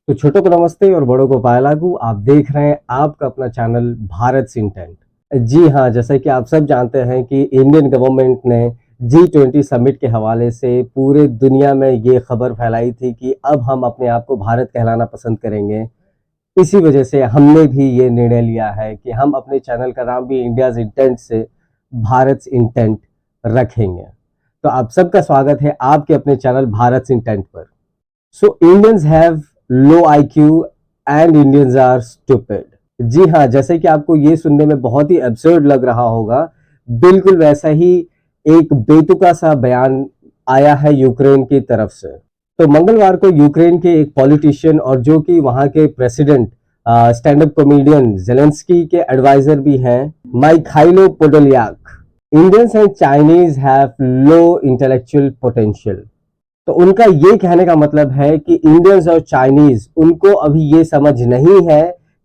तो छोटों को नमस्ते और बड़ों को पाया लागू। आप देख रहे हैं आपका अपना चैनल भारत इंटेंट। जी हाँ, जैसा कि आप सब जानते हैं कि इंडियन गवर्नमेंट ने G20 समिट के हवाले से पूरे दुनिया में ये खबर फैलाई थी कि अब हम अपने आप को भारत कहलाना पसंद करेंगे। इसी वजह से हमने भी ये निर्णय लिया है कि हम अपने चैनल का नाम भी इंडियाज इंटेंट से भारत इंटेंट रखेंगे। तो आप सबका स्वागत है आपके अपने चैनल भारत इंटेंट पर। So Indians have low IQ and Indians are stupid. जी हाँ, जैसे कि आपको ये सुनने में बहुत ही एब्सर्ड लग रहा होगा, बिल्कुल वैसा ही एक बेतुका सा बयान आया है यूक्रेन की तरफ से। तो मंगलवार को यूक्रेन के एक पॉलिटिशियन और जो कि वहां के president stand up comedian Zelensky के एडवाइजर भी हैं, Mykhailo Podolyak, Indians and Chinese have low intellectual potential. तो उनका ये कहने का मतलब है कि इंडियंस और चाइनीज, उनको अभी ये समझ नहीं है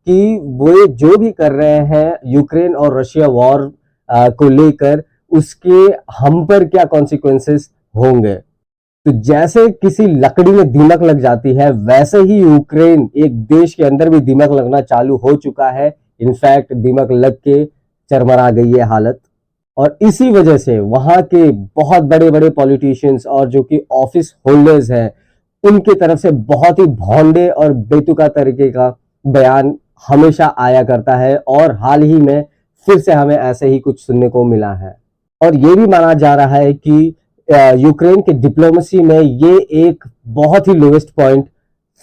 कि वो जो भी कर रहे हैं यूक्रेन और रशिया वॉर को लेकर, उसके हम पर क्या कॉन्सिक्वेंसेस होंगे। तो जैसे किसी लकड़ी में दीमक लग जाती है, वैसे ही यूक्रेन एक देश के अंदर भी दीमक लगना चालू हो चुका है। इनफैक्ट दीमक लग के चरमरा गई है हालत। और इसी वजह से वहां के बहुत बड़े बड़े पॉलिटिशियंस और जो कि ऑफिस होल्डर्स हैं, उनकी तरफ से बहुत ही भौंडे और बेतुका तरीके का बयान हमेशा आया करता है। और हाल ही में फिर से हमें ऐसे ही कुछ सुनने को मिला है। और ये भी माना जा रहा है कि यूक्रेन के डिप्लोमेसी में ये एक बहुत ही लोएस्ट पॉइंट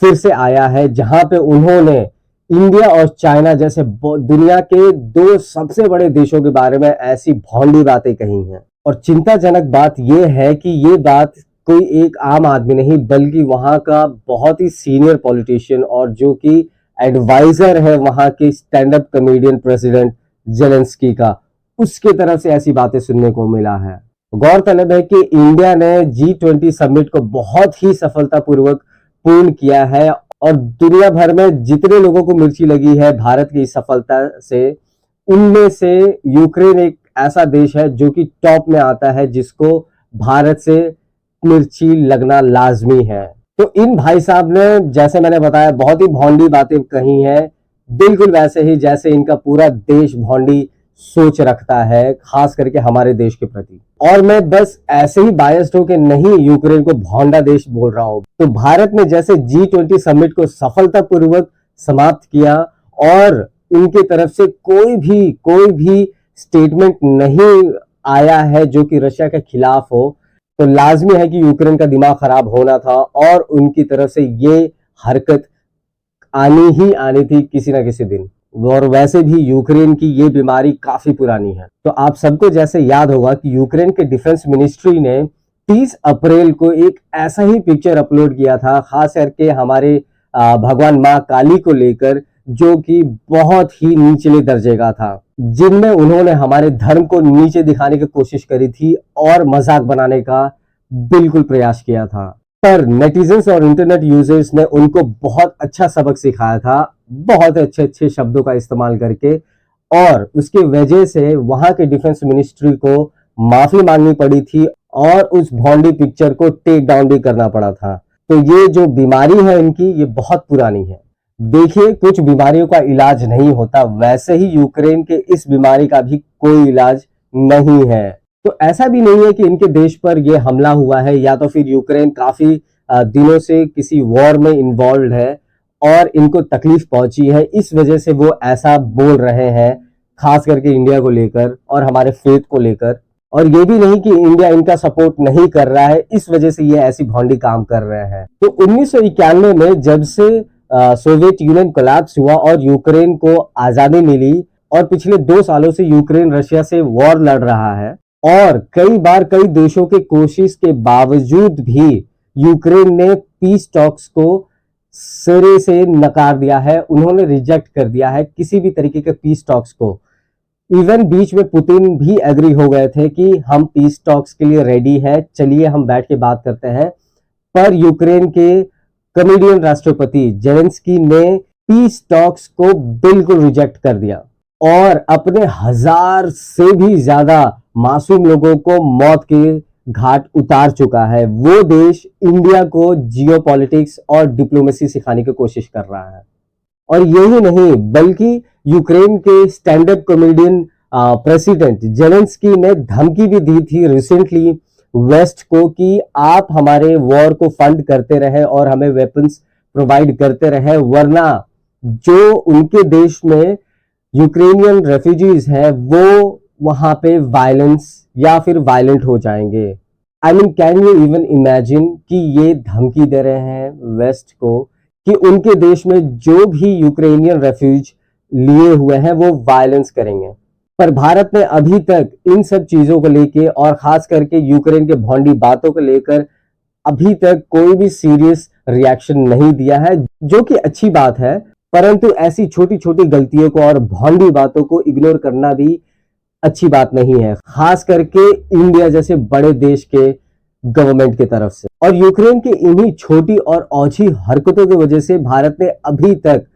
फिर से आया है, जहां पे उन्होंने इंडिया और चाइना जैसे दुनिया के दो सबसे बड़े देशों के बारे में ऐसी भौंडी बातें कही हैं। और चिंताजनक बात यह है कि ये बात कोई एक आम आदमी नहीं, बल्कि वहां का बहुत ही सीनियर पॉलिटिशियन और जो कि एडवाइजर है वहां के stand up comedian president Zelensky का, उसके तरफ से ऐसी बातें सुनने को मिला है। गौरतलब है कि इंडिया ने G20 समिट को बहुत ही सफलतापूर्वक पूर्ण किया है और दुनिया भर में जितने लोगों को मिर्ची लगी है भारत की सफलता से, उनमें से यूक्रेन एक ऐसा देश है जो कि टॉप में आता है, जिसको भारत से मिर्ची लगना लाजमी है। तो इन भाई साहब ने, जैसे मैंने बताया, बहुत ही भौंडी बातें कही हैं, बिल्कुल वैसे ही जैसे इनका पूरा देश भौंडी सोच रखता है, खास करके हमारे देश के प्रति। और मैं बस ऐसे ही बायस्ड होकर नहीं यूक्रेन को भौंडा देश बोल रहा हूं। तो भारत ने जैसे G20 समिट को सफलतापूर्वक समाप्त किया और इनकी तरफ से कोई भी स्टेटमेंट नहीं आया है जो कि रशिया के खिलाफ हो, तो लाजमी है कि यूक्रेन का दिमाग खराब होना था और उनकी तरफ से ये हरकत आनी ही आनी थी किसी ना किसी दिन। और वैसे भी यूक्रेन की ये बीमारी काफी पुरानी है। तो आप सबको जैसे याद होगा कि यूक्रेन के डिफेंस मिनिस्ट्री ने 30 अप्रैल को एक ऐसा ही पिक्चर अपलोड किया था, खास करके हमारे भगवान माँ काली को लेकर, जो कि बहुत ही निचले दर्जे का था, जिनमें उन्होंने हमारे धर्म को नीचे दिखाने की कोशिश करी थी और मजाक बनाने का बिल्कुल प्रयास किया था। पर नेटिजन्स और इंटरनेट यूजर्स ने उनको बहुत अच्छा सबक सिखाया था, बहुत अच्छे अच्छे शब्दों का इस्तेमाल करके, और उसकी वजह से वहां के डिफेंस मिनिस्ट्री को माफी मांगनी पड़ी थी और उस भौंडी पिक्चर को टेक डाउन भी करना पड़ा था। तो ये जो बीमारी है इनकी, ये बहुत पुरानी है। देखिए, कुछ बीमारियों का इलाज नहीं होता, वैसे ही यूक्रेन के इस बीमारी का भी कोई इलाज नहीं है। तो ऐसा भी नहीं है कि इनके देश पर यह हमला हुआ है या तो फिर यूक्रेन काफी दिनों से किसी वॉर में इन्वॉल्व है और इनको तकलीफ पहुंची है, इस वजह से वो ऐसा बोल रहे हैं, खास करके इंडिया को लेकर और हमारे फेथ को लेकर। और ये भी नहीं कि इंडिया इनका सपोर्ट नहीं कर रहा है, इस वजह से ये ऐसी भौंडी काम कर रहे हैं। तो 1991 में जब से सोवियत यूनियन कोलैप्स हुआ और यूक्रेन को आजादी मिली, और पिछले 2 सालों से यूक्रेन रशिया से वॉर लड़ रहा है, और कई बार कई देशों के कोशिश के बावजूद भी यूक्रेन ने पीस टॉक्स को सिरे से नकार दिया है। उन्होंने रिजेक्ट कर दिया है किसी भी तरीके के पीस टॉक्स को। इवन बीच में पुतिन भी एग्री हो गए थे कि हम पीस टॉक्स के लिए रेडी है, चलिए हम बैठ के बात करते हैं। पर यूक्रेन के कमेडियन राष्ट्रपति जेलेंस्की ने पीस टॉक्स को बिल्कुल रिजेक्ट कर दिया और अपने 1000 से भी ज्यादा मासूम लोगों को मौत के घाट उतार चुका है। वो देश इंडिया को जियोपॉलिटिक्स और डिप्लोमेसी सिखाने की कोशिश कर रहा है। और यही नहीं बल्कि यूक्रेन के stand up comedian president Zelensky ने धमकी भी दी थी रिसेंटली वेस्ट को कि आप हमारे वॉर को फंड करते रहे और हमें वेपन्स प्रोवाइड करते रहे, वरना जो उनके देश में यूक्रेनियन रेफ्यूजीज हैं वो वहां पे वायलेंस या फिर वायलेंट हो जाएंगे। I mean can you even imagine कि ये धमकी दे रहे हैं वेस्ट को कि उनके देश में जो भी यूक्रेनियन रेफ्यूज लिए हुए हैं वो वायलेंस करेंगे। पर भारत ने अभी तक इन सब चीजों को लेके और खास करके यूक्रेन के भौंडी बातों को लेकर अभी तक कोई भी सीरियस रिएक्शन नहीं दिया है, जो कि अच्छी बात है। परंतु ऐसी छोटी छोटी गलतियों को और भौंडी बातों को इग्नोर करना भी अच्छी बात नहीं है, खास करके इंडिया जैसे बड़े देश के गवर्नमेंट की तरफ से। और यूक्रेन की इन्हीं छोटी और ओछी हरकतों की वजह से भारत ने अभी तक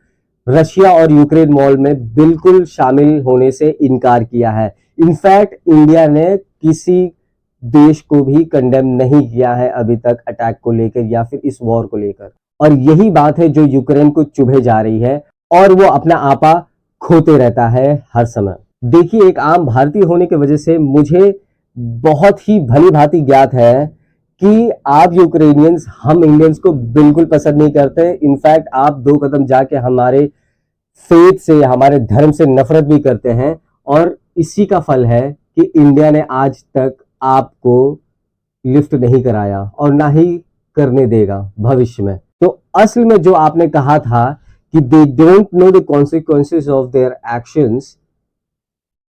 रशिया और यूक्रेन वॉर में बिल्कुल शामिल होने से इनकार किया है। इनफैक्ट इंडिया ने किसी देश को भी कंडेम नहीं किया है अभी तक अटैक को लेकर या फिर इस वॉर को लेकर। और यही बात है जो यूक्रेन को चुभे जा रही है और वो अपना आपा खोते रहता है हर समय। देखिए, एक आम भारतीय होने की वजह से मुझे बहुत ही भली भांति ज्ञात है कि आप यूक्रेनियंस हम इंडियंस को बिल्कुल पसंद नहीं करते। इनफैक्ट आप 2 कदम जाके हमारे फेथ से, हमारे धर्म से नफरत भी करते हैं। और इसी का फल है कि इंडिया ने आज तक आपको लिफ्ट नहीं कराया और ना ही करने देगा भविष्य में। तो असल में जो आपने कहा था कि they don't know the consequences of their actions,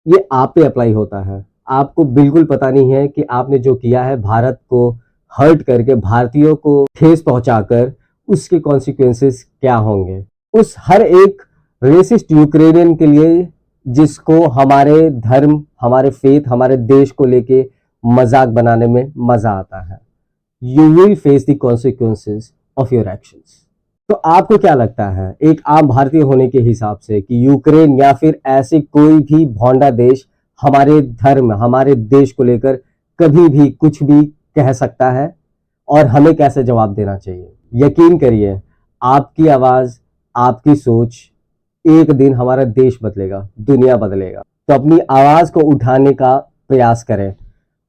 ये आप पे अप्लाई होता है। आपको बिल्कुल पता नहीं है कि आपने जो किया है भारत को हर्ट करके, भारतीयों को ठेस पहुंचाकर, उसके कॉन्सिक्वेंसेस क्या होंगे। उस हर एक रेसिस्ट यूक्रेनियन के लिए जिसको हमारे धर्म, हमारे फेथ, हमारे देश को लेके मजाक बनाने में मजा आता है, you will face the consequences of your actions. तो आपको क्या लगता है एक आम भारतीय होने के हिसाब से कि यूक्रेन या फिर ऐसे कोई भी भौंडा देश हमारे धर्म, हमारे देश को लेकर कभी भी कुछ भी कह सकता है और हमें कैसे जवाब देना चाहिए? यकीन करिए, आपकी आवाज, आपकी सोच, एक दिन हमारा देश बदलेगा, दुनिया बदलेगा। तो अपनी आवाज को उठाने का प्रयास करें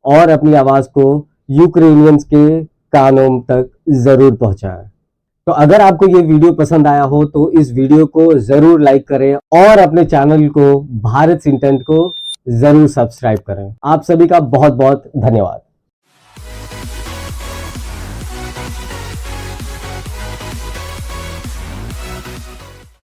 और अपनी आवाज को यूक्रेनियंस के कानों तक जरूर पहुंचाएं। तो अगर आपको ये वीडियो पसंद आया हो तो इस वीडियो को जरूर लाइक करें और अपने चैनल को भारत इंटेंट को जरूर सब्सक्राइब करें। आप सभी का बहुत बहुत धन्यवाद।